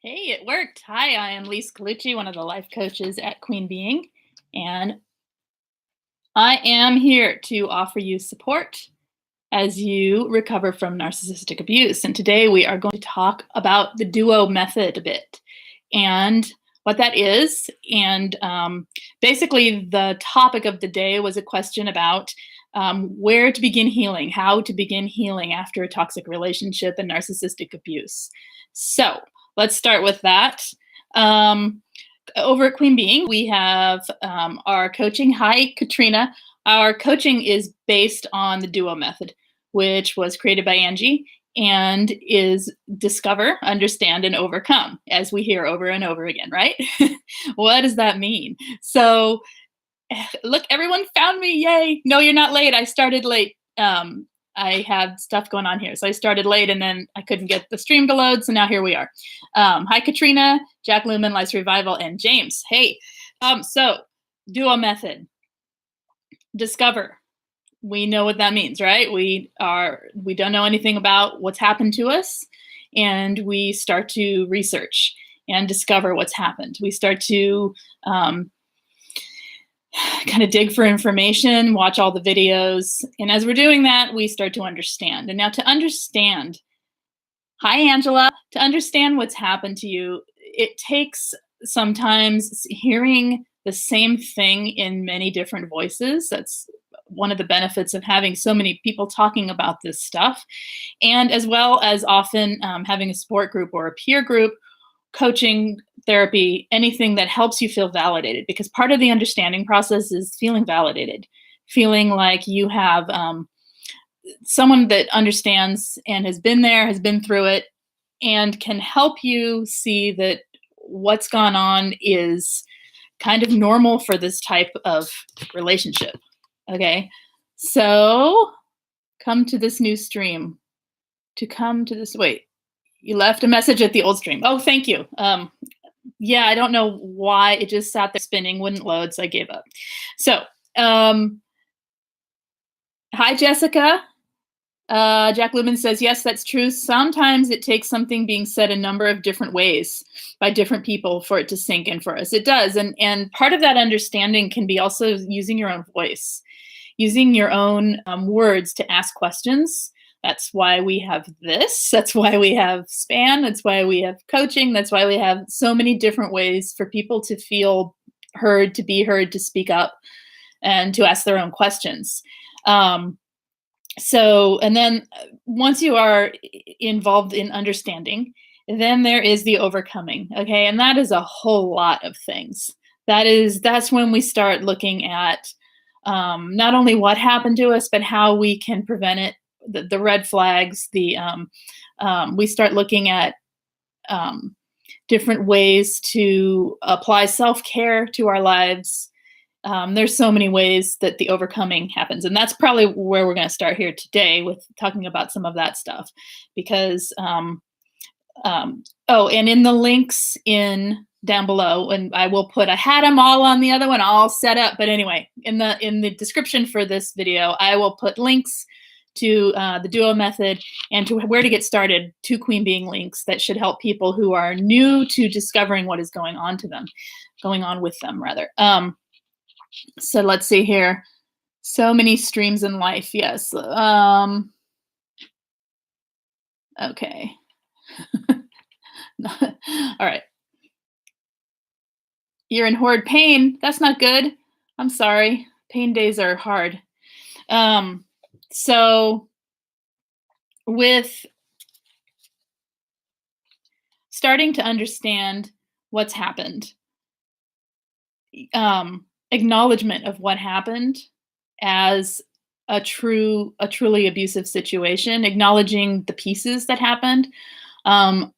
Hey, it worked. Hi, I am Lise Colucci, one of the life coaches at Queen Being, and I am here to offer you support as you recover from narcissistic abuse. And today we are going to talk about the duo method a bit and what that is. And basically, the topic of the day was a question about where to begin healing, how to begin healing after a toxic relationship and narcissistic abuse. So let's start with that. Um, Over at Queen Being, we have our coaching. Hi, Katrina. Our coaching is based on the duo method, which was created by Angie and is discover, understand, and overcome, as we hear over and over again, right? What does that mean? So, look, everyone found me. Yay. No, you're not late. I started late. I had stuff going on here. So I started late and then I couldn't get the stream to load. So now here we are. Hi, Katrina, Jack Lumen, Life's Revival, and James. Hey, so duo method, discover. We know what that means, right? We don't know anything about what's happened to us, and we start to research and discover what's happened. We start to kind of dig for information, watch all the videos. And as we're doing that, we start to understand. And now to understand, hi, Angela, to understand what's happened to you, it takes sometimes hearing the same thing in many different voices. That's one of the benefits of having so many people talking about this stuff. And as well as often having a support group or a peer group, coaching, therapy, anything that helps you feel validated, because part of the understanding process is feeling validated, feeling like you have someone that understands and has been there, has been through it, and can help you see that what's gone on is kind of normal for this type of relationship. Okay, so come to this new stream. To come to this, wait, you left a message at the old stream. Oh, thank you. Yeah, I don't know why it just sat there spinning, wouldn't load, so I gave up. So, hi, Jessica. Jack Lumen says, yes, that's true. Sometimes it takes something being said a number of different ways by different people for it to sink in for us. It does. And part of that understanding can be also using your own voice, using your own words to ask questions. That's why we have this. That's why we have SPAN. That's why we have coaching. That's why we have so many different ways for people to feel heard, to be heard, to speak up, and to ask their own questions. So, and then once you are involved in understanding, then there is the overcoming. Okay. And that is a whole lot of things. That's when we start looking at not only what happened to us, but how we can prevent it, the red flags, we start looking at different ways to apply self-care to our lives. There's so many ways that the overcoming happens. And that's probably where we're going to start here today with talking about some of that stuff. Because, and in the links down below, and I had them all on the other one all set up. But anyway, in the description for this video, I will put links to the duo method and to where to get started, 2 Queen Being links that should help people who are new to discovering what is going on with them rather. So let's see here. So many streams in life. Yes. Okay. All right. You're in horrid pain. That's not good. I'm sorry. Pain days are hard. So with starting to understand what's happened, acknowledgement of what happened as a truly abusive situation, acknowledging the pieces that happened. The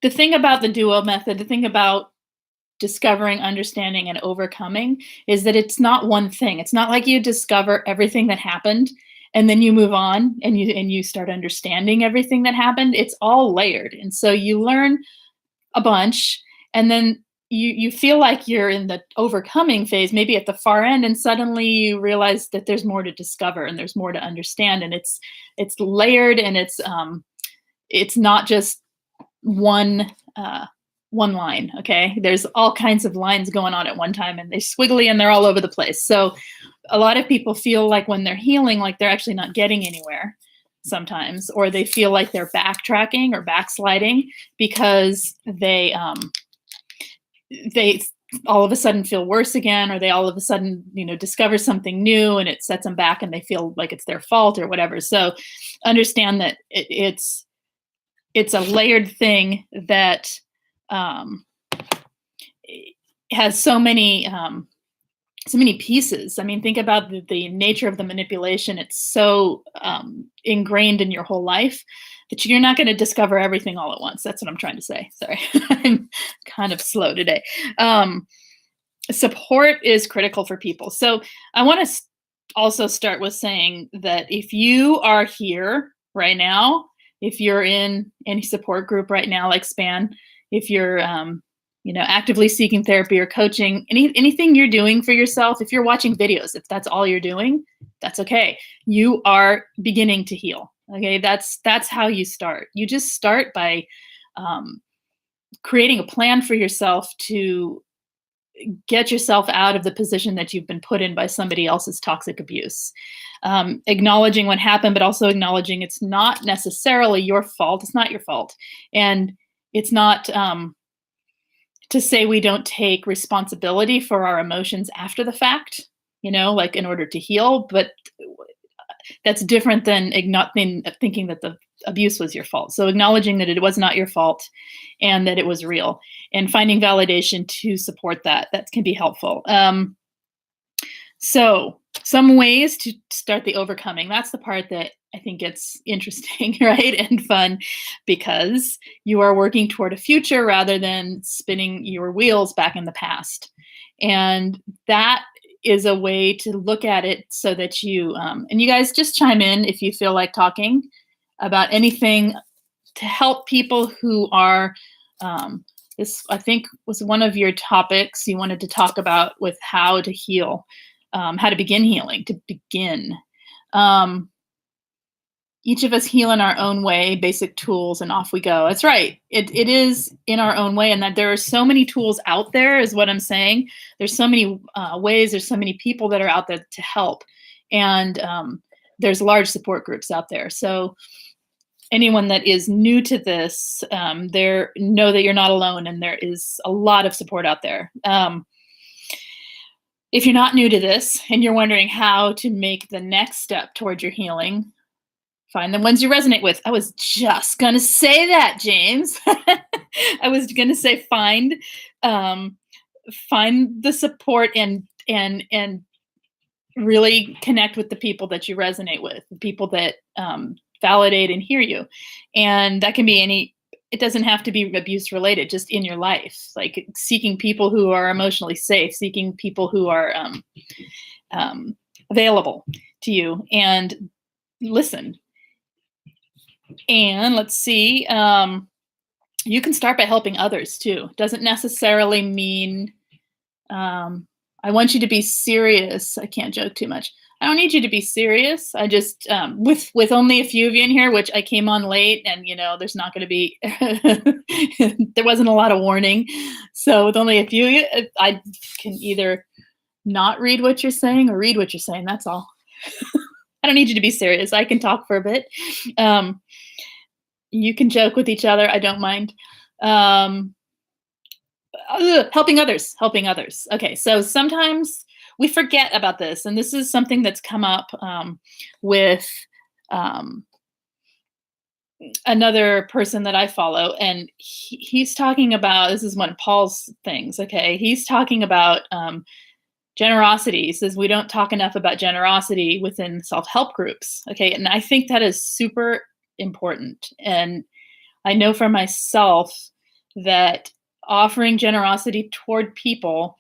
thing about the duo method, the thing about discovering, understanding, and overcoming is that it's not one thing. It's not like you discover everything that happened and then you move on and you start understanding everything that happened. It's all layered. And so you learn a bunch, and then you feel like you're in the overcoming phase, maybe at the far end, and suddenly you realize that there's more to discover and there's more to understand, and it's layered, and it's not just one one line. Okay, there's all kinds of lines going on at one time, and they're squiggly and they're all over the place. So a lot of people feel like when they're healing, like they're actually not getting anywhere sometimes, or they feel like they're backtracking or backsliding because they all of a sudden feel worse again, or they all of a sudden, discover something new and it sets them back and they feel like it's their fault or whatever. So understand that it's a layered thing that um, has so many pieces. I mean, think about the nature of the manipulation. It's so ingrained in your whole life that you're not going to discover everything all at once. That's what I'm trying to say. Sorry, I'm kind of slow today. Support is critical for people. So I want to also start with saying that if you are here right now, if you're in any support group right now, like SPAN, if you're actively seeking therapy or coaching, anything you're doing for yourself, if you're watching videos, if that's all you're doing, that's okay. You are beginning to heal. Okay, that's how you start. You just start by creating a plan for yourself to get yourself out of the position that you've been put in by somebody else's toxic abuse. Acknowledging what happened, but also acknowledging it's not necessarily your fault. It's not your fault. And it's not to say we don't take responsibility for our emotions after the fact, like in order to heal, but that's different than thinking that the abuse was your fault. So acknowledging that it was not your fault and that it was real, and finding validation to support that can be helpful. So some ways to start the overcoming. That's the part that I think gets interesting, right? And fun, because you are working toward a future rather than spinning your wheels back in the past. And that is a way to look at it so that you, and you guys just chime in if you feel like talking about anything to help people who are, this I think was one of your topics you wanted to talk about with how to heal, how to begin healing, to begin. Each of us heal in our own way, basic tools, and off we go. That's right. It is in our own way, and that there are so many tools out there is what I'm saying. There's so many ways, there's so many people that are out there to help. And there's large support groups out there. So anyone that is new to this, know that you're not alone, and there is a lot of support out there. If you're not new to this and you're wondering how to make the next step towards your healing, find the ones you resonate with. I was just going to say that, James. I was going to say find the support and really connect with the people that you resonate with, the people that validate and hear you. And that can be it doesn't have to be abuse related, just in your life, like seeking people who are emotionally safe, seeking people who are available to you and listen. And let's see, you can start by helping others too. Doesn't necessarily mean I want you to be serious. I can't joke too much. I don't need you to be serious. I just, with only a few of you in here, which I came on late, and there's not going to be, there wasn't a lot of warning. So with only a few of you, I can either not read what you're saying or read what you're saying. That's all. I don't need you to be serious. I can talk for a bit. You can joke with each other. I don't mind. Helping others. Okay, so sometimes we forget about this, and this is something that's come up with another person that I follow, and he's talking about, this is one of Paul's things, okay? He's talking about generosity. He says we don't talk enough about generosity within self-help groups, okay? And I think that is super important. And I know for myself that offering generosity toward people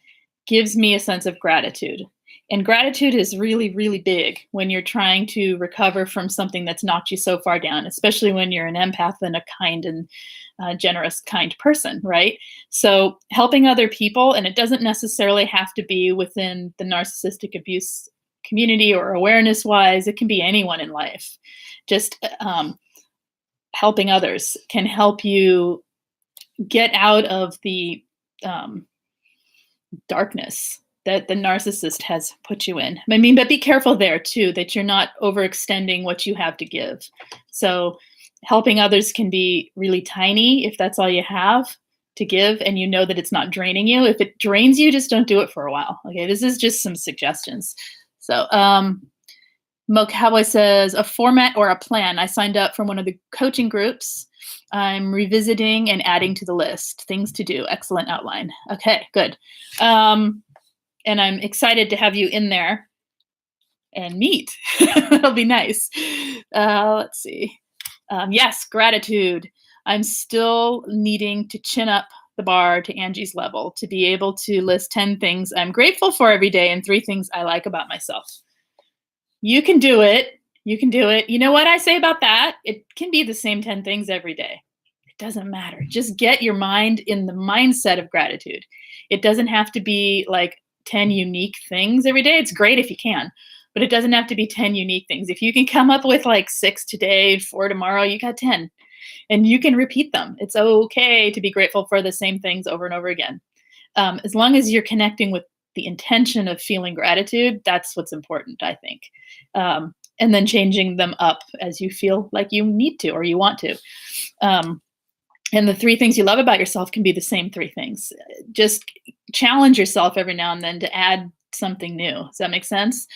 gives me a sense of gratitude. And gratitude is really, really big when you're trying to recover from something that's knocked you so far down, especially when you're an empath and a kind and generous, kind person, right? So helping other people, and it doesn't necessarily have to be within the narcissistic abuse community or awareness-wise, it can be anyone in life. Just helping others can help you get out of the darkness that the narcissist has put you in. I mean, but be careful there too, that you're not overextending what you have to give. So helping others can be really tiny if that's all you have to give and you know that it's not draining you. If it drains you, just don't do it for a while. Okay, this is just some suggestions. So Mo Cowboy says, a format or a plan. I signed up from one of the coaching groups. I'm revisiting and adding to the list. Things to do. Excellent outline. Okay, good. And I'm excited to have you in there and meet. That'll be nice. Let's see. Yes, gratitude. I'm still needing to chin up the bar to Angie's level to be able to list 10 things I'm grateful for every day and 3 things I like about myself. You can do it. You can do it. You know what I say about that? It can be the same 10 things every day. It doesn't matter. Just get your mind in the mindset of gratitude. It doesn't have to be like 10 unique things every day. It's great if you can, but it doesn't have to be 10 unique things. If you can come up with like 6 today, 4 tomorrow, you got 10. And you can repeat them. It's okay to be grateful for the same things over and over again. As long as you're connecting with the intention of feeling gratitude, that's what's important, I think. And then changing them up as you feel like you need to or you want to. And the 3 things you love about yourself can be the same 3 things. Just challenge yourself every now and then to add something new. Does that make sense?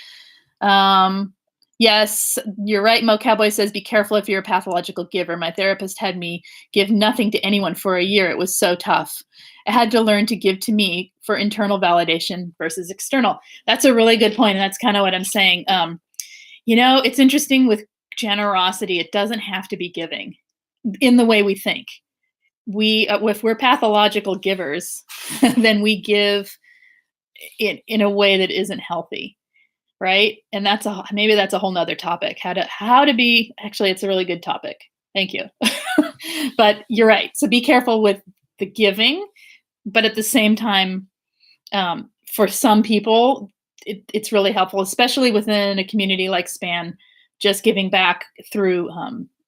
Yes, you're right. Mo Cowboy says, be careful if you're a pathological giver. My therapist had me give nothing to anyone for a year. It was so tough. I had to learn to give to me for internal validation versus external. That's a really good point. And that's kind of what I'm saying. It's interesting with generosity. It doesn't have to be giving in the way we think. If we're pathological givers, then we give in a way that isn't healthy. Right. And maybe that's a whole nother topic. How to be, actually, it's a really good topic. Thank you. But you're right. So be careful with the giving, but at the same time, for some people, it's really helpful, especially within a community like SPAN, just giving back through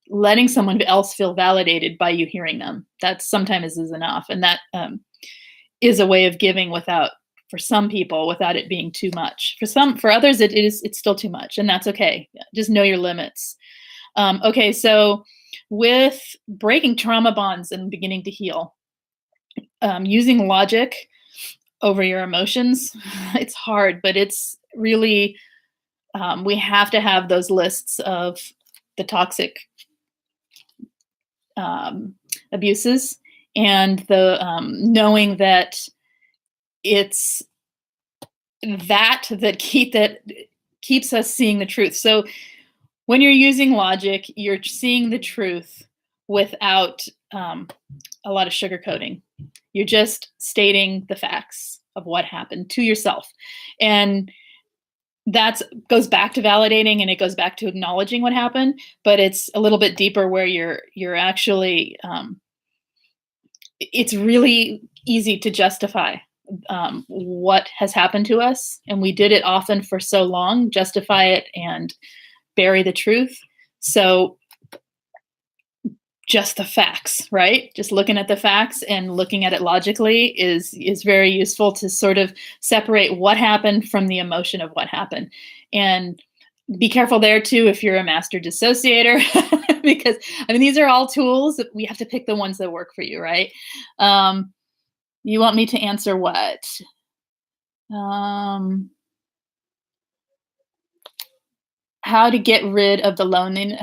letting someone else feel validated by you hearing them. That sometimes is enough. And that is a way of giving for some people, without it being too much. For others, it's still too much, and that's okay. Just know your limits. Okay, so with breaking trauma bonds and beginning to heal, using logic over your emotions, it's hard, but it's really, we have to have those lists of the toxic abuses and the knowing that it's that keeps us seeing the truth. So when you're using logic, you're seeing the truth without a lot of sugarcoating. You're just stating the facts of what happened to yourself. And that goes back to validating, and it goes back to acknowledging what happened, but it's a little bit deeper where you're actually, it's really easy to justify what has happened to us. And we did it often for so long, justify it and bury the truth. So just the facts, right? Just looking at the facts and looking at it logically is very useful to sort of separate what happened from the emotion of what happened. And be careful there too if you're a master dissociator, because these are all tools. We have to pick the ones that work for you, right? You want me to answer what? How to get rid of the loneliness.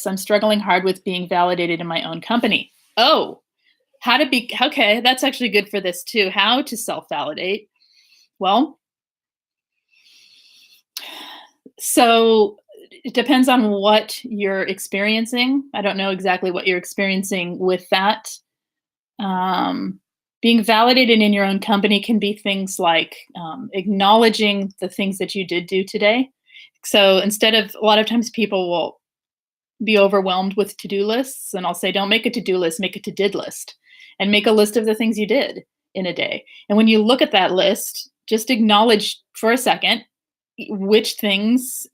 I'm struggling hard with being validated in my own company. Oh, okay, that's actually good for this too. How to self-validate. Well, so it depends on what you're experiencing. I don't know exactly what you're experiencing with that. Being validated in your own company can be things like acknowledging the things that you did do today. So instead of, a lot of times people will be overwhelmed with to-do lists, and I'll say, don't make a to-do list, make a to-did list, and make a list of the things you did in a day. And when you look at that list, just acknowledge for a second which things,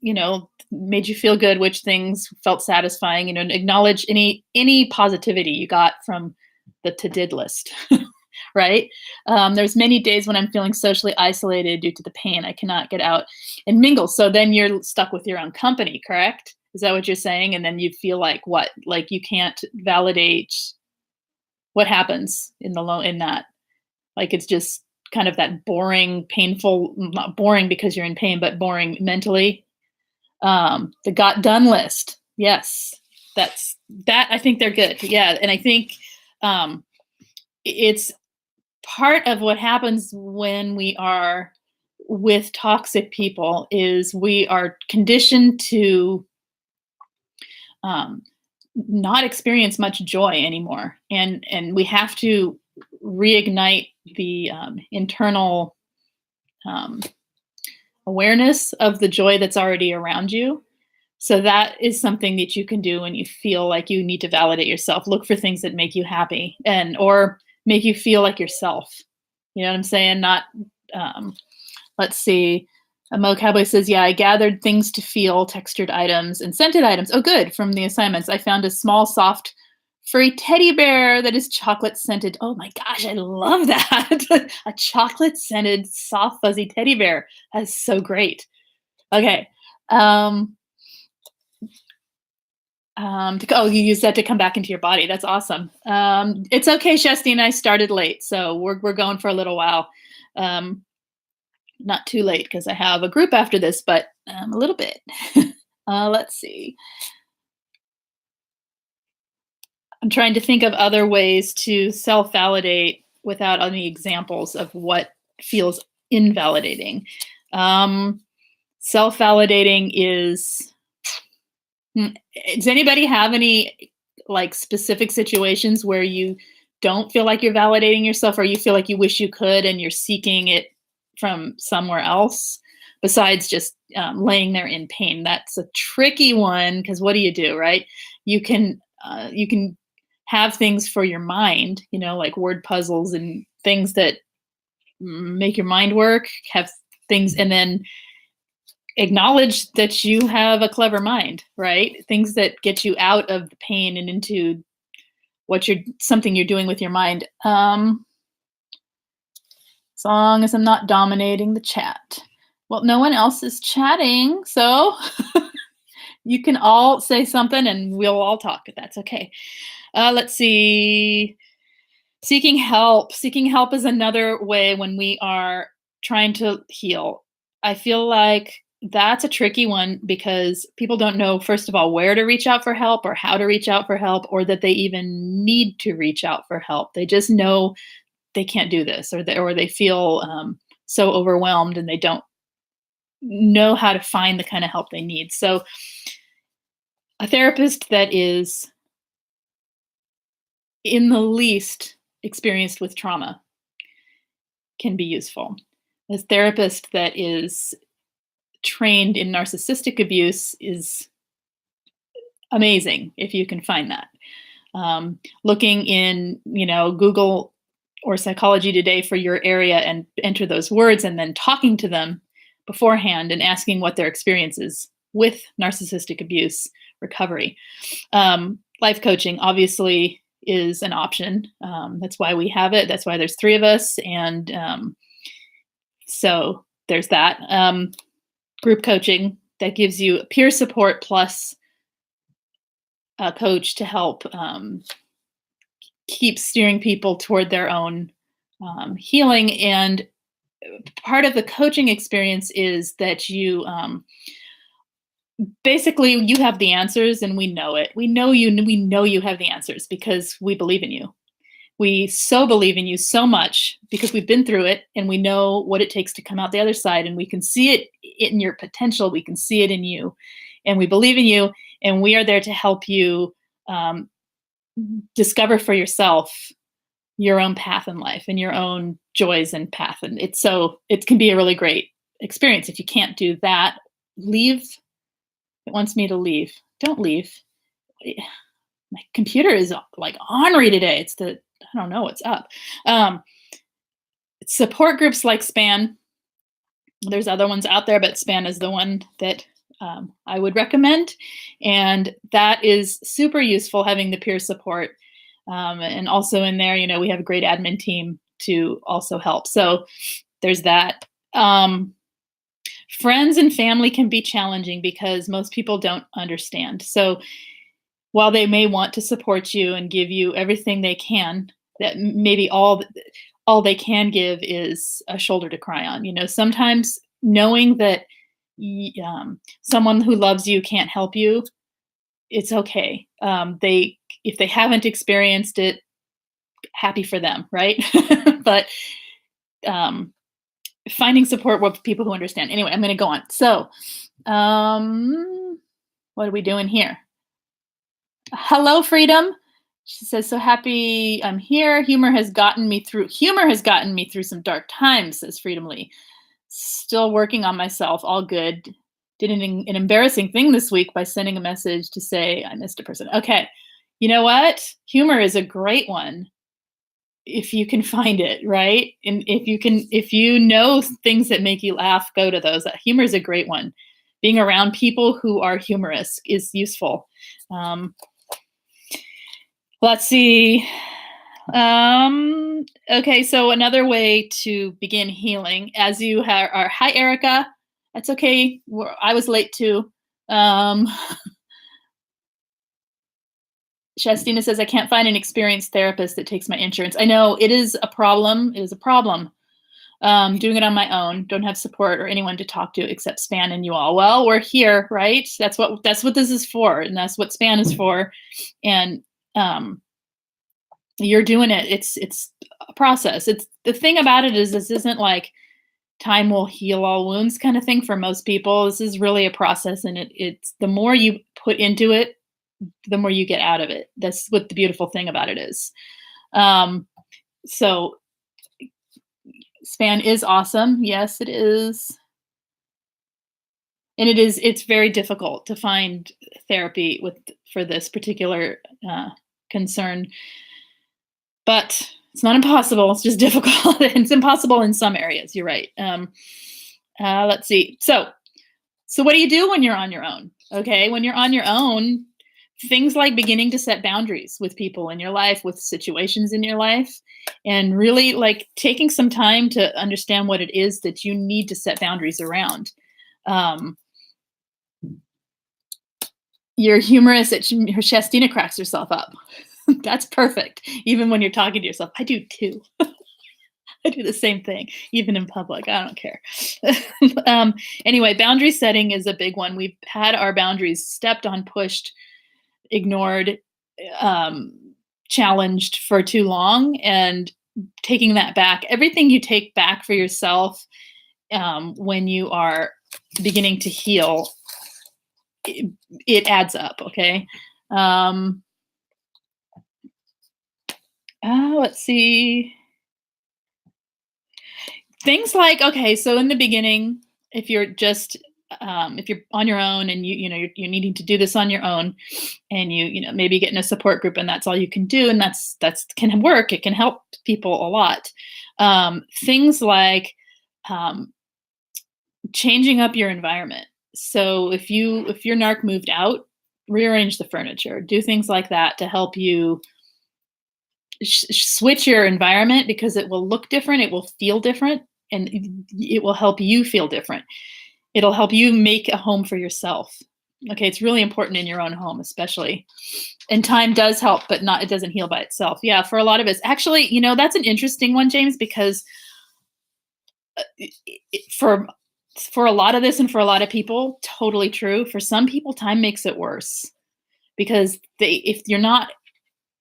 made you feel good, which things felt satisfying, acknowledge any positivity you got from the to-did list, right? There's many days when I'm feeling socially isolated due to the pain. I cannot get out and mingle. So then you're stuck with your own company, correct? Is that what you're saying? And then you feel like what? Like you can't validate what happens in in that. Like it's just kind of that boring, painful, not boring because you're in pain, but boring mentally. The got done list. Yes, that. I think they're good. Yeah, and I think it's part of what happens when we are with toxic people is we are conditioned to not experience much joy anymore, and we have to reignite the internal awareness of the joy that's already around you. So that is something that you can do when you feel like you need to validate yourself. Look for things that make you happy and or make you feel like yourself. You know what I'm saying? Not let's see. Mo Cowboy says, yeah, I gathered things to feel, textured items and scented items. Oh, good. From the assignments, I found a small, soft, furry teddy bear that is chocolate scented. Oh my gosh, I love that. A chocolate scented, soft, fuzzy teddy bear. That's so great. Okay. You use that to come back into your body. That's awesome. It's okay, Shasti and I started late, so we're going for a little while. Not too late because I have a group after this, but a little bit. Let's see. I'm trying to think of other ways to self-validate without any examples of what feels invalidating. Self-validating is. Does anybody have any like specific situations where you don't feel like you're validating yourself, or you feel like you wish you could and you're seeking it from somewhere else besides just laying there in pain? That's a tricky one because what do you do, right? You can have things for your mind, you know, like word puzzles and things that make your mind work. Have things, and then acknowledge that you have a clever mind, right? Things that get you out of the pain and into something you're doing with your mind. As long as I'm not dominating the chat. Well, no one else is chatting, so you can all say something and we'll all talk. That's okay. Let's see. Seeking help. Seeking help is another way when we are trying to heal. I feel like that's a tricky one because people don't know, first of all, where to reach out for help or how to reach out for help, or that they even need to reach out for help. They just know they can't do this, or they feel so overwhelmed and they don't know how to find the kind of help they need. So a therapist that is in the least experienced with trauma can be useful. A therapist that is trained in narcissistic abuse is amazing if you can find that. Looking in, Google or Psychology Today for your area and enter those words, and then talking to them beforehand and asking what their experience is with narcissistic abuse recovery. Life coaching obviously is an option. That's why we have it. That's why there's 3 of us. And so there's that. Group coaching that gives you peer support plus a coach to help keep steering people toward their own healing. And part of the coaching experience is that you basically you have the answers, and we know it. We know you have the answers because we believe in you. We so believe in you so much because we've been through it and we know what it takes to come out the other side, and we can see it in your potential. We can see it in you, and we believe in you, and we are there to help you discover for yourself your own path in life and your own joys and path. And it can be a really great experience. If you can't do that, leave. It wants me to leave. Don't leave. My computer is like ornery today. I don't know what's up. Support groups like SPAN. There's other ones out there, but SPAN is the one that I would recommend. And that is super useful, having the peer support. And also in there, we have a great admin team to also help. So there's that. Friends and family can be challenging because most people don't understand. So while they may want to support you and give you everything they can, that maybe all they can give is a shoulder to cry on. Sometimes knowing that someone who loves you can't help you, it's okay. They If they haven't experienced it, happy for them, right? But um, finding support with people who understand. Anyway, I'm going to go on. So, what are we doing here? Hello, Freedom. She says, so happy I'm here. Humor has gotten me through some dark times, says Freedom Lee. Still working on myself. All good. Did an embarrassing thing this week by sending a message to say I missed a person. Okay. You know what? Humor is a great one if you can find it, right? And if you know things that make you laugh, go to those. Humor is a great one. Being around people who are humorous is useful. Let's see. Okay, so another way to begin healing, as you are, hi, Erica. That's okay. I was late too. Shastina says, I can't find an experienced therapist that takes my insurance. I know it is a problem. It is a problem. Doing it on my own. Don't have support or anyone to talk to except Span and you all. Well, we're here, right? That's what this is for, and that's what Span is for. And you're doing it. It's a process. It's the thing about it is this isn't like time will heal all wounds kind of thing for most people. This is really a process, and it's the more you put into it, the more you get out of it. That's what the beautiful thing about it is. So Span is awesome. Yes, it is. And it's very difficult to find therapy for this particular concern. But it's not impossible. It's just difficult. It's impossible in some areas. You're right. Let's see. So what do you do when you're on your own? Okay, when you're on your own, things like beginning to set boundaries with people in your life, with situations in your life, and really like taking some time to understand what it is that you need to set boundaries around. You're humorous. Shastina cracks herself up. That's perfect. Even when you're talking to yourself. I do too. I do the same thing, even in public. I don't care. Anyway, boundary setting is a big one. We've had our boundaries stepped on, pushed, ignored, challenged for too long, and taking that back. Everything you take back for yourself when you are beginning to heal, it adds up, okay? Let's see. Things like, okay, so in the beginning, if you're just if you're on your own and you're needing to do this on your own, and maybe get in a support group and that's all you can do, and that's can work. It can help people a lot. Things like changing up your environment. So if your narc moved out, rearrange the furniture, do things like that to help you switch your environment, because it will look different, it will feel different, and it will help you feel different. It'll help you make a home for yourself. Okay, it's really important in your own home, especially. And time does help, but it doesn't heal by itself. Yeah, for a lot of us. Actually, that's an interesting one, James, because for a lot of this and for a lot of people, totally true. For some people, time makes it worse, because if you're not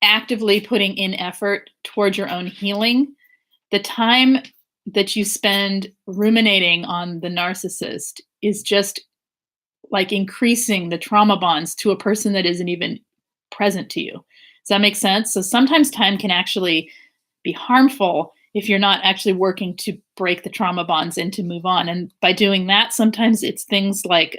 actively putting in effort towards your own healing, the time that you spend ruminating on the narcissist is just like increasing the trauma bonds to a person that isn't even present to you. Does that make sense? So sometimes time can actually be harmful if you're not actually working to break the trauma bonds and to move on. And by doing that, sometimes it's things like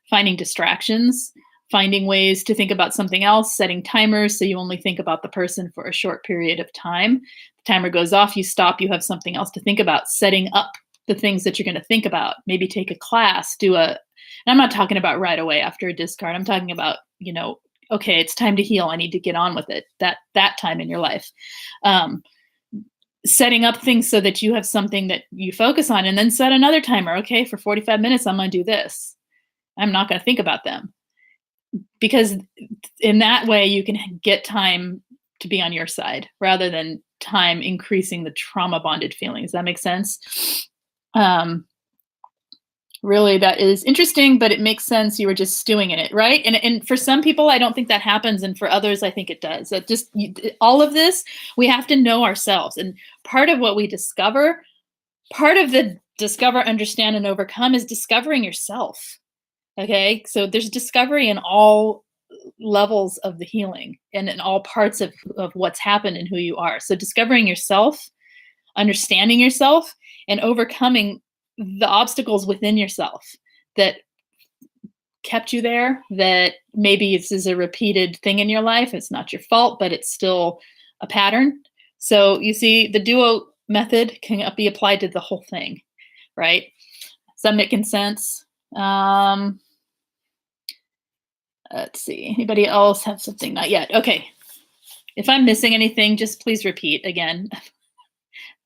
finding distractions, finding ways to think about something else, setting timers so you only think about the person for a short period of time. The timer goes off, you stop, you have something else to think about, setting up the things that you're going to think about. Maybe take a class, and I'm not talking about right away after a discard. I'm talking about, okay, it's time to heal. I need to get on with it. That time in your life. Um, Setting up things so that you have something that you focus on, and then set another timer. Okay, for 45 minutes, I'm going to do this. I'm not going to think about them, because in that way you can get time to be on your side rather than time increasing the trauma bonded feelings. Does that make sense? Um, Really, that is interesting, but it makes sense. You were just stewing in it, right? And for some people, I don't think that happens, and for others, I think it does. That just all of this, we have to know ourselves, and part of what we discover, part of the discover, understand, and overcome is discovering yourself. Okay, so there's discovery in all levels of the healing and in all parts of what's happened and who you are. So discovering yourself, understanding yourself, and overcoming the obstacles within yourself that kept you there, that maybe this is a repeated thing in your life. It's not your fault, but it's still a pattern. So you see, the duo method can be applied to the whole thing, right? Does that make sense? Let's see. Anybody else have something? Not yet. Okay. If I'm missing anything, just please repeat again.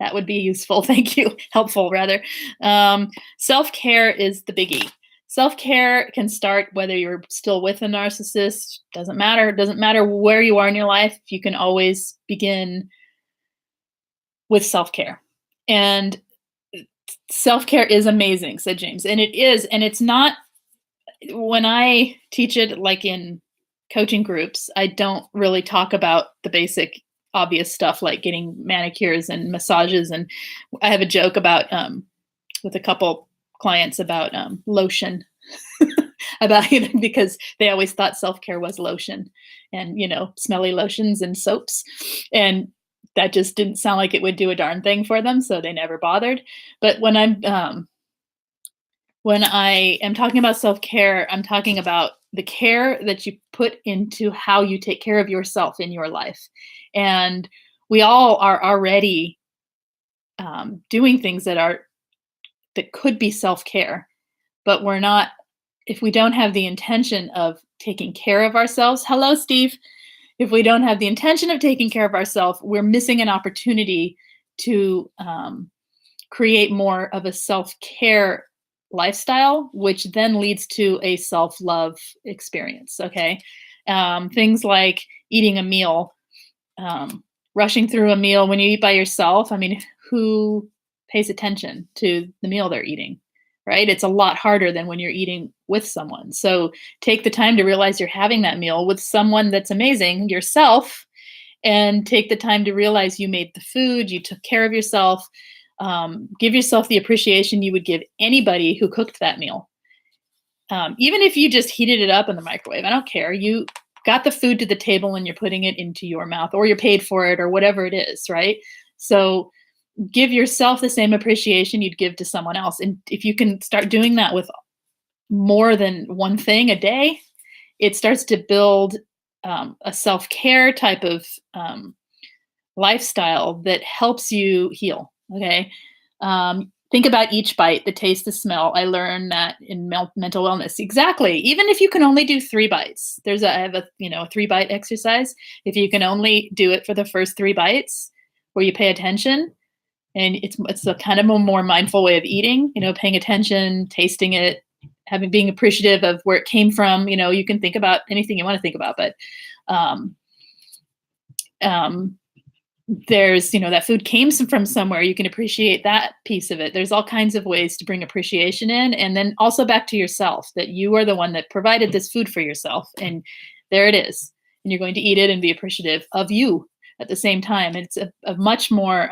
That would be useful. Thank you. Helpful, rather. Self-care is the biggie. Self-care can start whether you're still with a narcissist. Doesn't matter. It doesn't matter where you are in your life. You can always begin with self-care. And self-care is amazing, said James. And it is. And it's not, when I teach it, like in coaching groups, I don't really talk about the basic obvious stuff like getting manicures and massages. And I have a joke about with a couple clients about lotion about because they always thought self-care was lotion and smelly lotions and soaps, and that just didn't sound like it would do a darn thing for them, so they never bothered. But when I am talking about self-care, I'm talking about the care that you put into how you take care of yourself in your life. And we all are already doing things that could be self-care, but we're not, if we don't have the intention of taking care of ourselves. Hello, Steve. If we don't have the intention of taking care of ourselves, we're missing an opportunity to create more of a self-care lifestyle, which then leads to a self-love experience. Okay. Things like eating a meal, rushing through a meal. When you eat by yourself, I mean, who pays attention to the meal they're eating, right? It's a lot harder than when you're eating with someone. So take the time to realize you're having that meal with someone that's amazing, yourself, and take the time to realize you made the food, you took care of yourself. Give yourself the appreciation you would give anybody who cooked that meal. Even if you just heated it up in the microwave, I don't care. You got the food to the table and you're putting it into your mouth, or you're paid for it, or whatever it is, right? So give yourself the same appreciation you'd give to someone else. And if you can start doing that with more than one thing a day, it starts to build a self-care type of lifestyle that helps you heal. Okay. Think about each bite, the taste, the smell. I learned that in mental wellness. Exactly. Even if you can only do 3 bites, I have a 3-bite exercise. If you can only do it for the first 3 bites where you pay attention, and it's a kind of a more mindful way of eating, paying attention, tasting it, being appreciative of where it came from. You can think about anything you want to think about, but there's, that food came from somewhere. You can appreciate that piece of it. There's all kinds of ways to bring appreciation in. And then also back to yourself, that you are the one that provided this food for yourself. And there it is. And you're going to eat it and be appreciative of you at the same time. It's a much more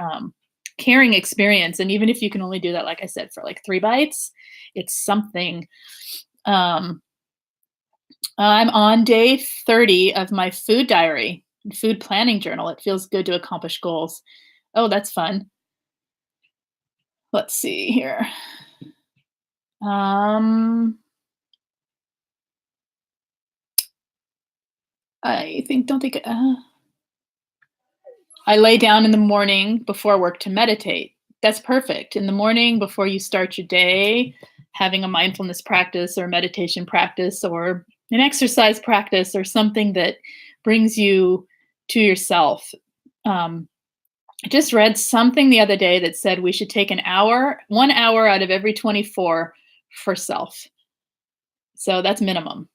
caring experience. And even if you can only do that, like I said, for like 3 bites, it's something. I'm on day 30 of my food diary. Food planning journal. It feels good to accomplish goals. Oh, that's fun. Let's see here. I lay down in the morning before work to meditate. That's perfect. In the morning before you start your day, having a mindfulness practice or meditation practice, or an exercise practice or something that brings you to yourself. I just read something the other day that said we should take 1 hour out of every 24 for self. So that's minimum.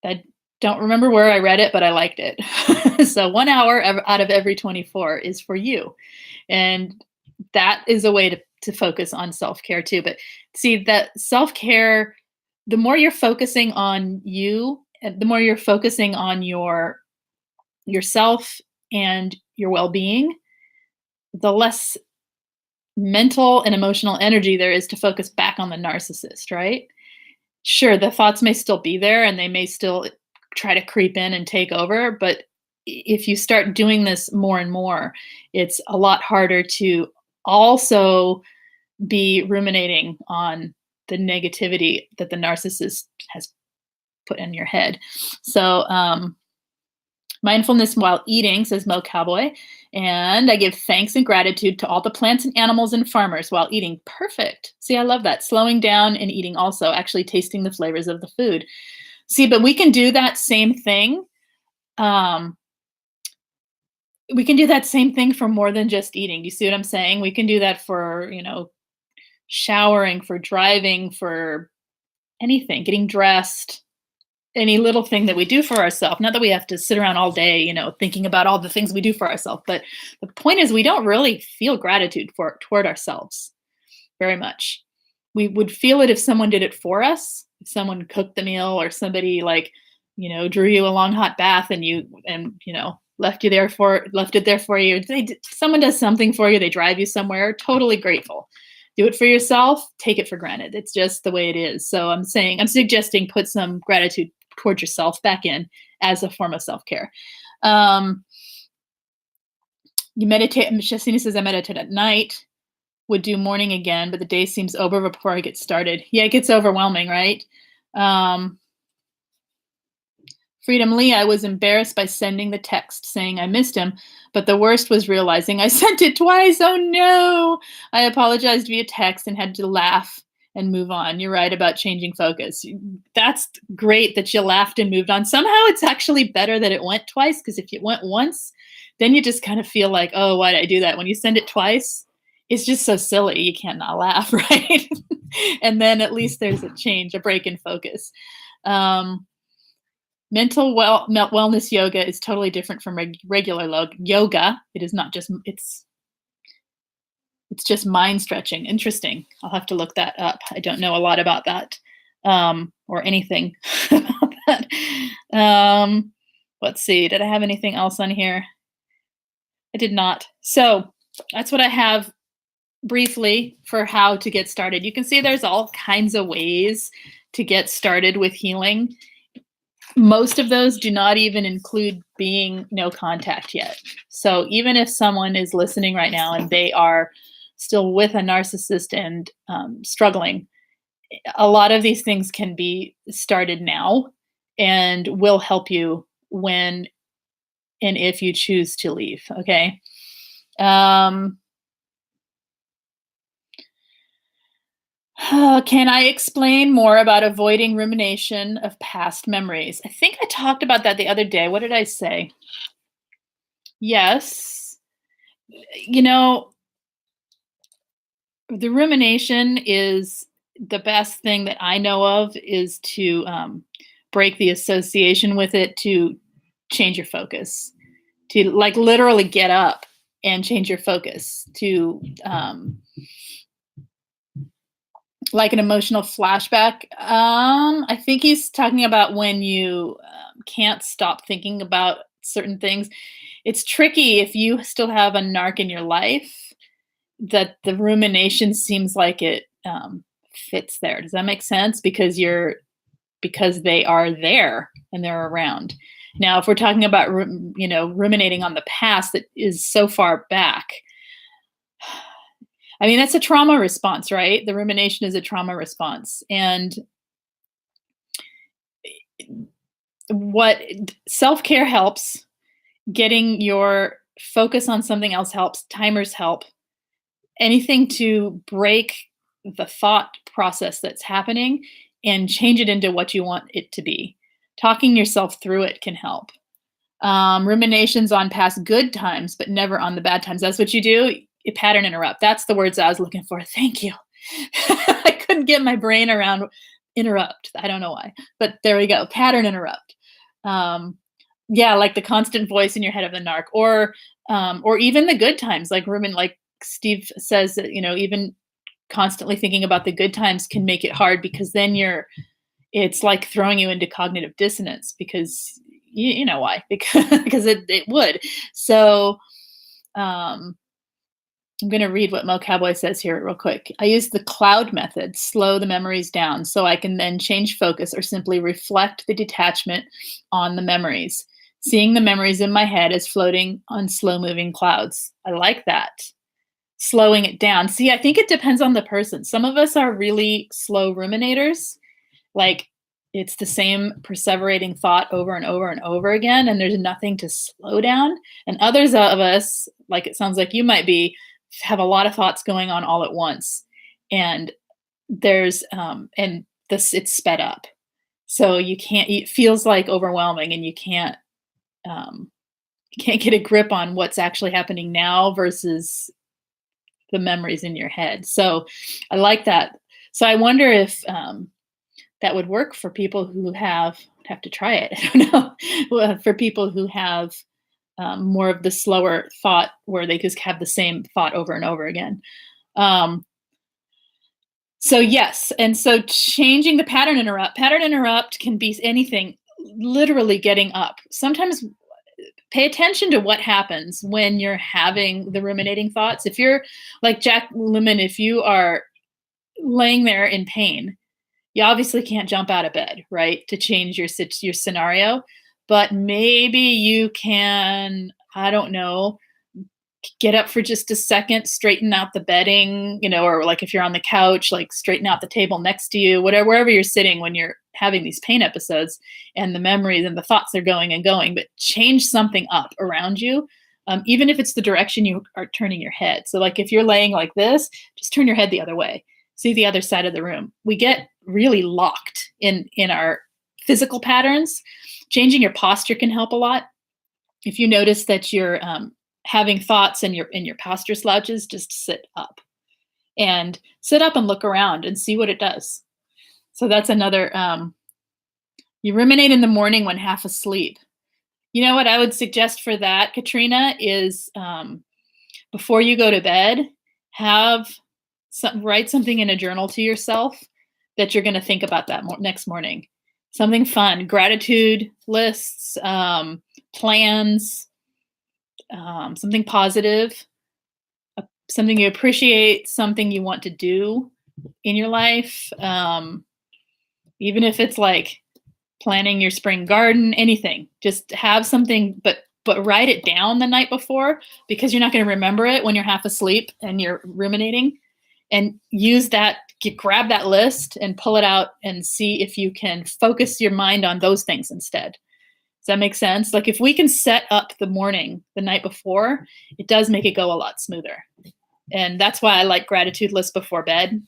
I don't remember where I read it, but I liked it. So 1 hour out of every 24 is for you. And that is a way to focus on self-care too. But see that self-care, the more you're focusing on you, and the more you're focusing on yourself and your well-being, the less mental and emotional energy there is to focus back on the narcissist, right? Sure, the thoughts may still be there and they may still try to creep in and take over, but if you start doing this more and more, it's a lot harder to also be ruminating on the negativity that the narcissist has put in your head. So, mindfulness while eating, says Mo Cowboy. And I give thanks and gratitude to all the plants and animals and farmers while eating. Perfect. See, I love that. Slowing down and eating also, actually tasting the flavors of the food. See, but we can do that same thing. We can do that same thing for more than just eating. Do you see what I'm saying? We can do that for, showering, for driving, for anything, getting dressed, any little thing that we do for ourselves. Not that we have to sit around all day, thinking about all the things we do for ourselves. But the point is, we don't really feel gratitude toward ourselves very much. We would feel it if someone did it for us. If someone cooked the meal, or somebody drew you a long hot bath and left it there for you. Someone does something for you. They drive you somewhere. Totally grateful. Do it for yourself. Take it for granted. It's just the way it is. So I'm suggesting put some gratitude towards yourself back in as a form of self-care. You meditate. Shasini says, I meditate at night, would do morning again, but the day seems over before I get started. Yeah, it gets overwhelming, right? Freedom Lee, I was embarrassed by sending the text saying I missed him, but the worst was realizing I sent it twice. Oh no! I apologized via text and had to laugh and move on. You're right about changing focus. That's great that you laughed and moved on. Somehow it's actually better that it went twice, because if it went once, then you just kind of feel like, oh, why did I do that? When you send it twice, it's just so silly. You can't not laugh, right? And then at least there's a break in focus. Mental wellness yoga is totally different from regular yoga. It is not just, it's just mind stretching. Interesting. I'll have to look that up. I don't know a lot about that, or anything about that. Let's see. Did I have anything else on here? I did not. So that's what I have briefly for how to get started. You can see there's all kinds of ways to get started with healing. Most of those do not even include being no contact yet. So even if someone is listening right now and they are still with a narcissist and struggling, a lot of these things can be started now and will help you when and if you choose to leave. Okay. Can I explain more about avoiding rumination of past memories? I think I talked about that the other day. What did I say? Yes. The rumination is the best thing that I know of, is to break the association with it, to change your focus, to literally get up and change your focus, to like an emotional flashback. I think he's talking about when you can't stop thinking about certain things. It's tricky if you still have a narc in your life, that the rumination seems like it fits there. Does that make sense? Because they are there and they're around. Now, if we're talking about ruminating on the past that is so far back, I mean, that's a trauma response, right? The rumination is a trauma response. And what self-care helps, getting your focus on something else helps, timers help, anything to break the thought process that's happening and change it into what you want it to be. Talking yourself through it can help. Ruminations on past good times, but never on the bad times. That's what you do. You pattern interrupt. That's the words I was looking for. Thank you. I couldn't get my brain around interrupt. I don't know why, but there we go. Pattern interrupt. Yeah, like the constant voice in your head of the narc, or even the good times, like Steve says that, even constantly thinking about the good times can make it hard, because then it's like throwing you into cognitive dissonance, because you know why, because it would. So I'm going to read what Mo Cowboy says here real quick. I use the cloud method, slow the memories down, so I can then change focus or simply reflect the detachment on the memories, seeing the memories in my head as floating on slow moving clouds. I like that. Slowing it down. See, I think it depends on the person. Some of us are really slow ruminators. Like, it's the same perseverating thought over and over and over again, and there's nothing to slow down. And others of us, like it sounds like you might be, have a lot of thoughts going on all at once, and it's sped up, so it feels like overwhelming, and you can't get a grip on what's actually happening now versus the memories in your head. So I like that. So I wonder if that would work for people who have to try it. I don't know. Well, for people who have more of the slower thought, where they just have the same thought over and over again. So yes, and so changing the pattern interrupt. Pattern interrupt can be anything, literally getting up. Sometimes pay attention to what happens when you're having the ruminating thoughts. If you're like Jack Lemmon, if you are laying there in pain, you obviously can't jump out of bed, right, to change your scenario. But maybe you can, I don't know, get up for just a second, straighten out the bedding, or like if you're on the couch, like straighten out the table next to you, wherever you're sitting when you're having these pain episodes, and the memories and the thoughts are going and going, but change something up around you. Even if it's the direction you are turning your head. So like if you're laying like this, just turn your head the other way. See the other side of the room. We get really locked in our physical patterns. Changing your posture can help a lot. If you notice that you're having thoughts and your posture slouches, just sit up and look around and see what it does. So that's another. You ruminate in the morning when half asleep. You know what I would suggest for that, Katrina, is before you go to bed, write something in a journal to yourself that you're going to think about that next morning. Something fun, gratitude lists, plans, something positive, something you appreciate, something you want to do in your life. Even if it's like planning your spring garden, anything, just have something, but write it down the night before, because you're not going to remember it when you're half asleep and you're ruminating. And use that, grab that list and pull it out and see if you can focus your mind on those things instead. Does that make sense? Like if we can set up the morning the night before, it does make it go a lot smoother. And that's why I like gratitude lists before bed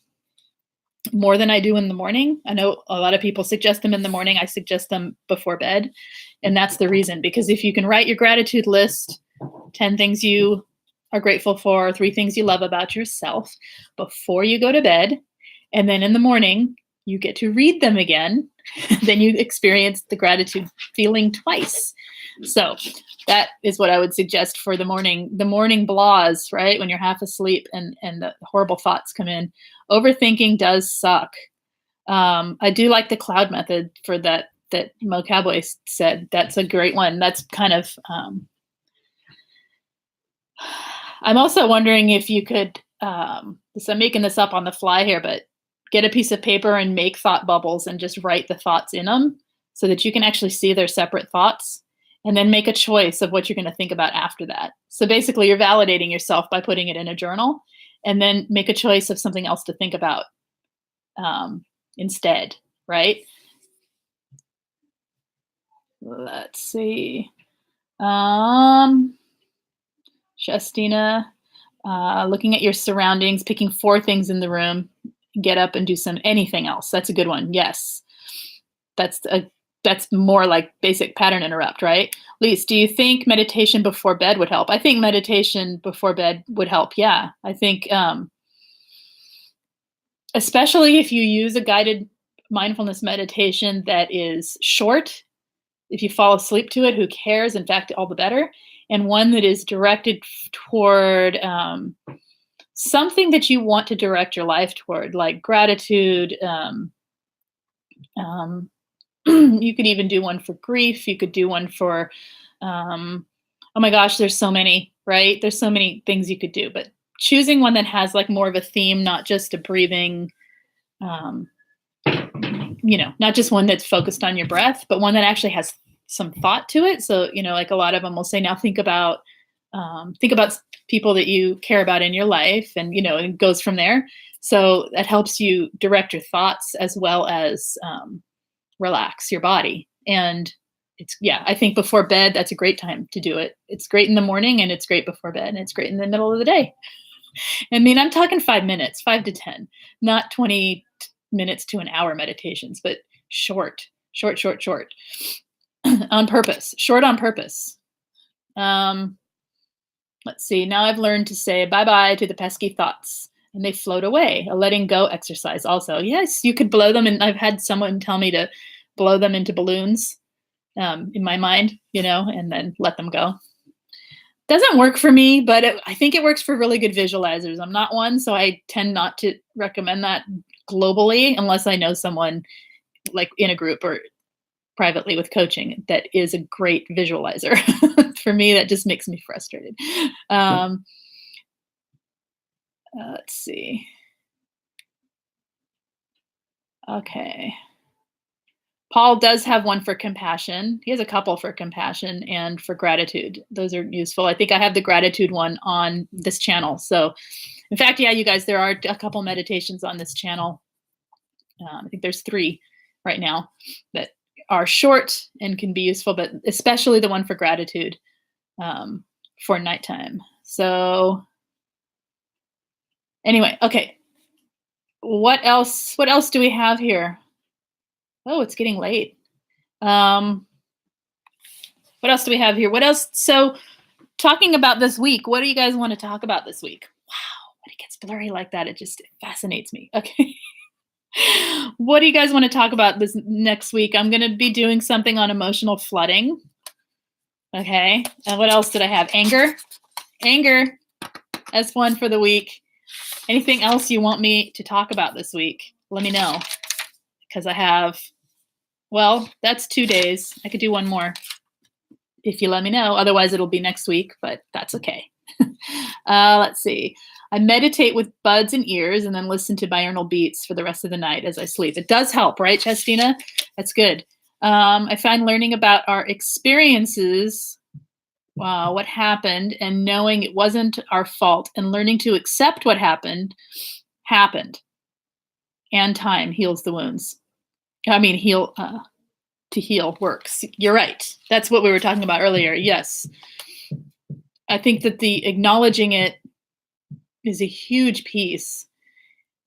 more than I do in the morning. I know a lot of people suggest them in the morning. I suggest them before bed. And that's the reason, because if you can write your gratitude list, 10 things you are grateful for, 3 things you love about yourself before you go to bed, and then in the morning you get to read them again, then you experience the gratitude feeling twice. So that is what I would suggest for the morning blahs, right? When you're half asleep and the horrible thoughts come in. Overthinking does suck. I do like the cloud method for that Mo Cowboy said. That's a great one. That's kind of, I'm also wondering if you could, I'm making this up on the fly here, but get a piece of paper and make thought bubbles and just write the thoughts in them so that you can actually see their separate thoughts, and then make a choice of what you're going to think about after that. So basically you're validating yourself by putting it in a journal, and then make a choice of something else to think about instead, right? Let's see. Shastina, looking at your surroundings, picking 4 things in the room, get up and do anything else. That's a good one. Yes. that's more like basic pattern interrupt, right? Lise, do you think meditation before bed would help? I think meditation before bed would help. Yeah. I think, especially if you use a guided mindfulness meditation that is short. If you fall asleep to it, who cares? In fact, all the better. And one that is directed toward something that you want to direct your life toward, like gratitude. Um, you could even do one for grief. You could do one for, oh my gosh, there's so many, right? There's so many things you could do, but choosing one that has like more of a theme, not just a breathing, um, not just one that's focused on your breath, but one that actually has some thought to it. So, like a lot of them will say, now think about people that you care about in your life, and it goes from there. So that helps you direct your thoughts as well as relax your body. And I think before bed, that's a great time to do it. It's great in the morning, and it's great before bed, and it's great in the middle of the day. I mean, I'm talking 5 minutes, 5 to 10, not 20 minutes to an hour meditations, but short, on purpose, short on purpose. Let's see. Now I've learned to say bye-bye to the pesky thoughts, and they float away. A letting go exercise also. Yes, you could blow them. And I've had someone tell me to blow them into balloons in my mind, and then let them go. Doesn't work for me, but I think it works for really good visualizers. I'm not one, so I tend not to recommend that globally unless I know someone like in a group or privately with coaching that is a great visualizer. For me, that just makes me frustrated. Let's see. Okay. Paul does have one for compassion. He has a couple for compassion and for gratitude. Those are useful. I think I have the gratitude one on this channel. So, in fact, yeah, you guys, there are a couple meditations on this channel. I think there's 3 right now that are short and can be useful, but especially the one for gratitude for nighttime. So, anyway, okay. What else do we have here? Oh, it's getting late. What else do we have here? What else? So, talking about this week, what do you guys want to talk about this week? Wow, when it gets blurry like that, it fascinates me. Okay. What do you guys want to talk about this next week? I'm going to be doing something on emotional flooding. Okay. And what else did I have? Anger as one for the week. Anything else you want me to talk about this week? Let me know, because I have, that's 2 days. I could do one more if you let me know. Otherwise, it'll be next week, but that's okay. Let's see. I meditate with buds and ears and then listen to binaural beats for the rest of the night as I sleep. It does help, right, Chestina? That's good. I find learning about our experiences, what happened, and knowing it wasn't our fault, and learning to accept what happened, and time heals the wounds. I mean, to heal works. You're right. That's what we were talking about earlier. Yes. I think that the acknowledging it is a huge piece.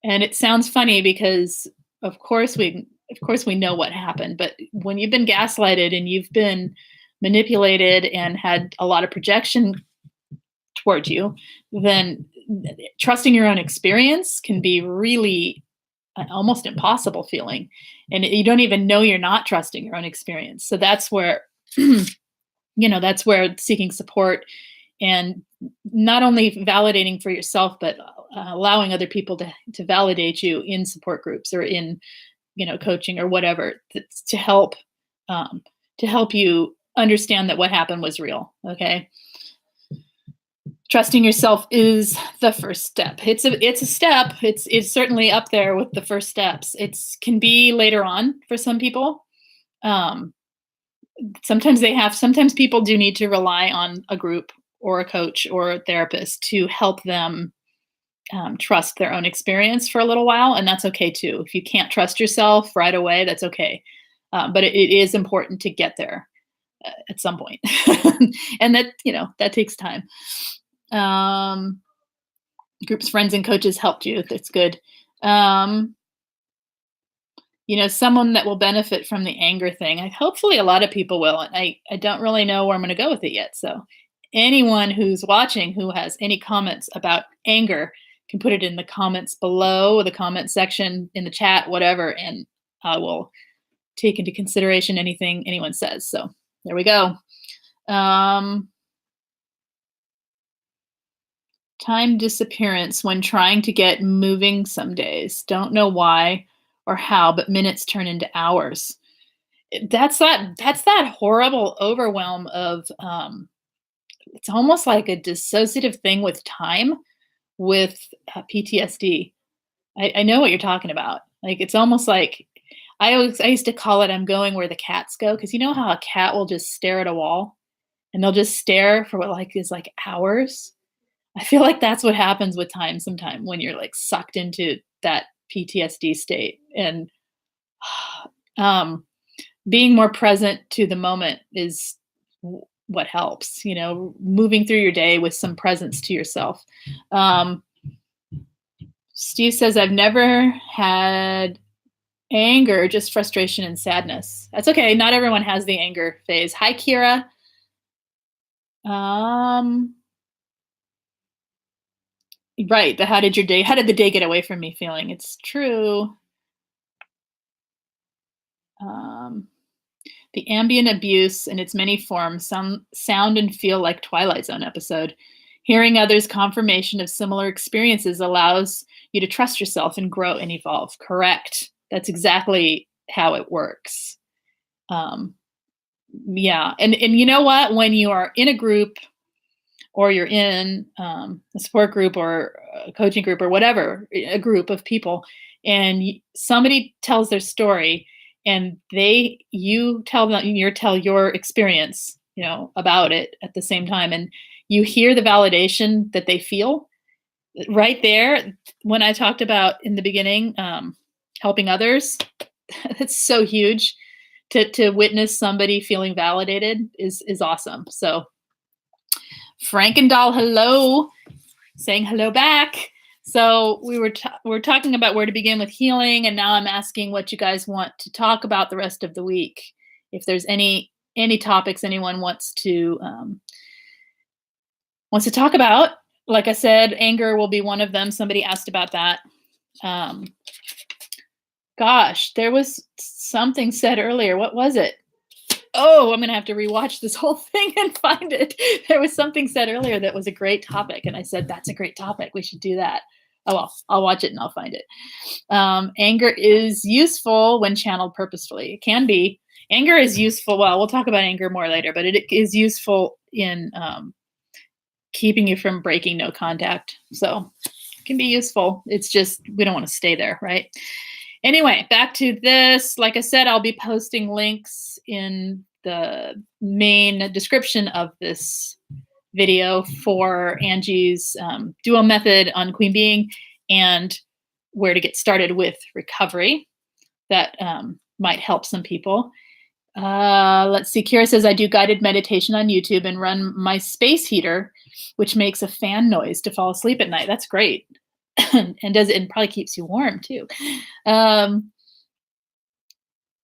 And it sounds funny because of course we know what happened, but when you've been gaslighted and you've been manipulated and had a lot of projection toward you, then trusting your own experience can be really an almost impossible feeling. And you don't even know you're not trusting your own experience. So that's where, that's where seeking support and not only validating for yourself, but allowing other people to validate you in support groups or in, coaching or whatever, to help you understand that what happened was real. Okay. Trusting yourself is the first step. It's a step. It's certainly up there with the first steps. It can be later on for some people. Sometimes people do need to rely on a group or a coach or a therapist to help them trust their own experience for a little while. And that's okay too. If you can't trust yourself right away, that's okay. But it is important to get there at some point. And that takes time. Groups, friends, and coaches helped you. That's good. someone that will benefit from the anger thing. Hopefully a lot of people will. And I don't really know where I'm going to go with it yet. So anyone who's watching who has any comments about anger can put it in the comments below, the comment section, in the chat, whatever, and I will take into consideration anything anyone says. So there we go. Time disappearance when trying to get moving some days. Don't know why or how, but minutes turn into hours. That's that horrible overwhelm of it's almost like a dissociative thing with time with PTSD. I know what you're talking about. Like it's almost like I used to call it I'm going where the cats go, because you know how a cat will just stare at a wall and they'll just stare for what is like hours. I feel like that's what happens with time sometime when you're like sucked into that PTSD state. And being more present to the moment is what helps, moving through your day with some presence to yourself. Steve says, I've never had anger, just frustration and sadness. That's okay. Not everyone has the anger phase. Hi, Kira. Right. But how did the day get away from me feeling? It's true. The ambient abuse in its many forms sound and feel like Twilight Zone episode. Hearing others' confirmation of similar experiences allows you to trust yourself and grow and evolve. Correct. That's exactly how it works. Yeah. And you know what? When you are in a group or you're in a support group or a coaching group or whatever, a group of people, and somebody tells their story and you tell your experience, about it at the same time, and you hear the validation that they feel right there. When I talked about in the beginning, helping others, that's so huge. To witness somebody feeling validated is awesome. So Frankendoll, hello, saying hello back. So we're talking about where to begin with healing, and now I'm asking what you guys want to talk about the rest of the week. If there's any topics anyone wants to talk about, like I said, anger will be one of them. Somebody asked about that. Gosh, there was something said earlier. What was it? Oh, I'm going to have to rewatch this whole thing and find it. There was something said earlier that was a great topic. And I said, that's a great topic. We should do that. Oh, well, I'll watch it and I'll find it. Anger is useful when channeled purposefully. It can be. Anger is useful. Well, we'll talk about anger more later, but it is useful in keeping you from breaking no contact. So it can be useful. It's just, we don't want to stay there, right? Anyway, back to this. Like I said, I'll be posting links in the main description of this video for Angie's dual method on Queen Being and where to get started with recovery. That might help some people. Let's see. Kira says, I do guided meditation on YouTube and run my space heater, which makes a fan noise to fall asleep at night. That's great. And probably keeps you warm too.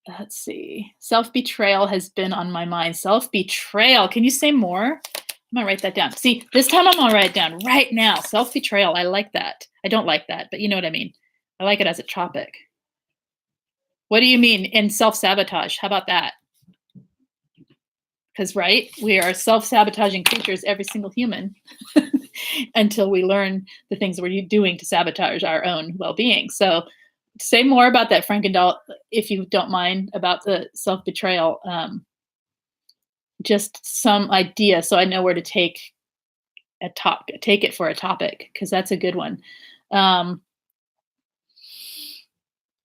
Let's see. Self-betrayal has been on my mind. Self-betrayal. Can you say more? I'm gonna write that down. See, this time I'm gonna write it down right now. Self-betrayal. I like that. I don't like that, but you know what I mean. I like it as a topic. What do you mean? And self-sabotage. How about that? Because, right, we are self-sabotaging creatures, every single human, until we learn the things we're doing to sabotage our own well-being. So say more about that, Frankendoll, if you don't mind, about the self-betrayal. Just some idea so I know where to take it for a topic, because that's a good one.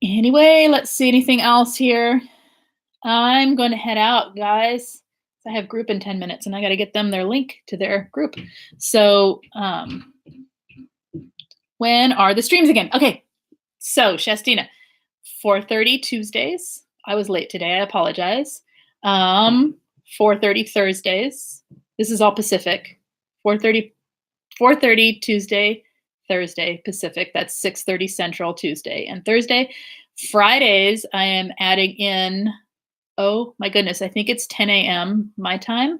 Anyway, let's see, anything else here? I'm going to head out, guys. I have group in 10 minutes and I got to get them their link to their group. So when are the streams again? Okay. So Shastina, 4:30 Tuesdays. I was late today. I apologize. 4:30 Thursdays. This is all Pacific. 4:30 Tuesday, Thursday Pacific. That's 6:30 Central Tuesday and Thursday. Fridays, I am adding in, oh my goodness, I think it's 10 a.m. my time.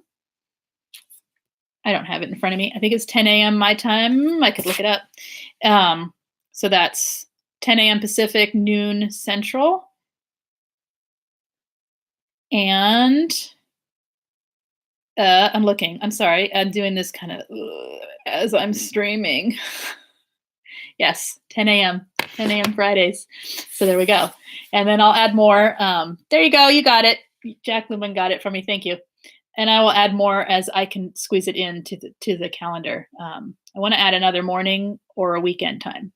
I don't have it in front of me. I think it's 10 a.m. my time. I could look it up. So that's 10 a.m. Pacific, noon Central. And I'm looking. I'm sorry. I'm doing this kind of as I'm streaming. Yes, 10 a.m. 10 a.m. Fridays. So there we go. And then I'll add more. There you go. You got it. Jack Lumen got it for me. Thank you. And I will add more as I can squeeze it into the calendar. I want to add another morning or a weekend time.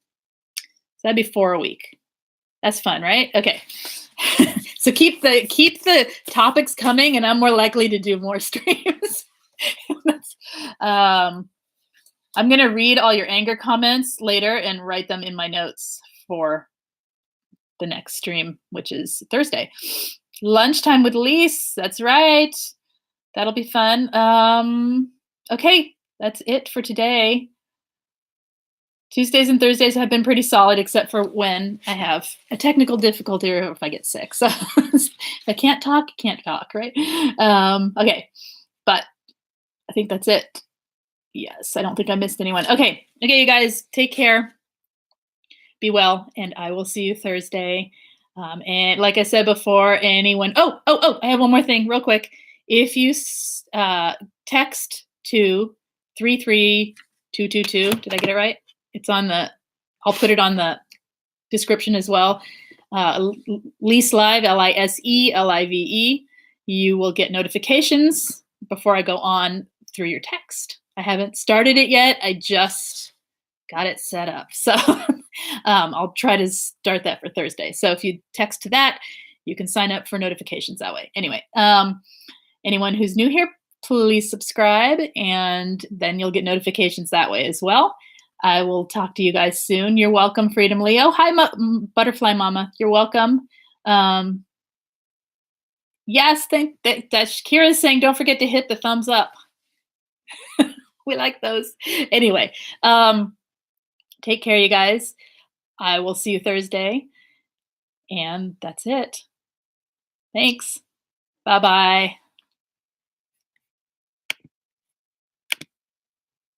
So that'd be 4 a week. That's fun, right? Okay. So keep the topics coming, and I'm more likely to do more streams. I'm gonna read all your anger comments later and write them in my notes for the next stream, which is Thursday. Lunchtime with Lise. That's right. That'll be fun. Okay, that's it for today. Tuesdays and Thursdays have been pretty solid, except for when I have a technical difficulty or if I get sick. So if I can't talk, right? Okay, but I think that's it. Yes, I don't think I missed anyone. Okay, you guys, take care. Be well, and I will see you Thursday. And like I said before, anyone. Oh! I have one more thing, real quick. If you text to 33222, did I get it right? It's on the. I'll put it on the description as well. Lise Live, LISELIVE. You will get notifications before I go on through your text. I haven't started it yet. I just got it set up. So I'll try to start that for Thursday. So if you text to that, you can sign up for notifications that way. Anyway, anyone who's new here, please subscribe, and then you'll get notifications that way as well. I will talk to you guys soon. You're welcome, Freedom Leo. Hi, Butterfly Mama. You're welcome. Yes, that Shakira is saying, don't forget to hit the thumbs up. We like those. Anyway, take care, you guys. I will see you Thursday. And that's it. Thanks. Bye-bye.